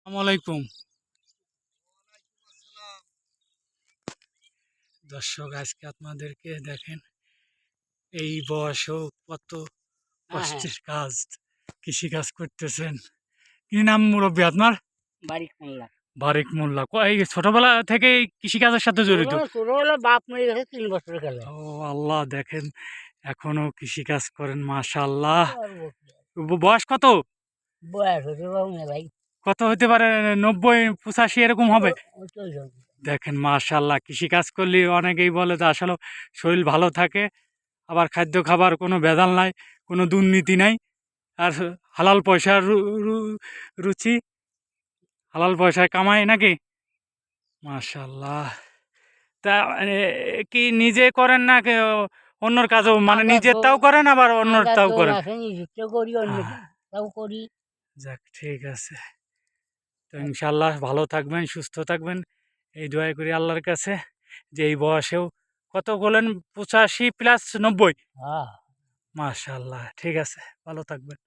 আসসালামাইকুম দর্শক, আজকে আপনাদেরকে দেখেন এই বয়সেও কত হ্যাঁ, হ্যাঁ, কষ্টের কাজ, কৃষি কাজ করতেছেন। কি নাম মুরব্বী আপনার? বারিক মোল্লা। বারেক মোল্লা। এই ছোটবেলা থেকে কৃষি কাজের সাথে জড়িত? ছোটবেলা বাপ মরে গেছে 3 বছর গেল। ও আল্লাহ, দেখেন এখনো কৃষি কাজ করেন, মাশাআল্লাহ। বয়স কত? বয়স হচ্ছে বাবু না ভাই। কত হতে পারে? 90 85 এরকম হবে? ওই তো ওই সব। দেখেন মাশাআল্লাহ, কৃষি কাজ করলে অনেকেই বলে যে আসলে শরীর ভালো থাকে, আবার খাদ্য খাবার কোনো ভেজাল নাই, কোনো দুর্নীতি নাই, আর হালাল পয়সার রুচি, হালাল পয়সায় কামাই নাকি? মাশাআল্লাহ। তা কি নিজে করেন না অন্যর কাজও, মানে আমার নিজের বউ তাও করেন আবার অন্যর আমার তাও বউ করেন? আছে, নিজেরটা করি, অন্য আহ, তাও করি। যাক, ঠিক আছে। তো ইনশাল্লাহ ভালো থাকবেন, সুস্থ থাকবেন, এই দোয়া করি আল্লাহর কাছে, যে এই বয়সেও কত বলেন, 85 + 90? হ্যাঁ। মাশাআল্লাহ, ঠিক আছে, ভালো থাকবেন।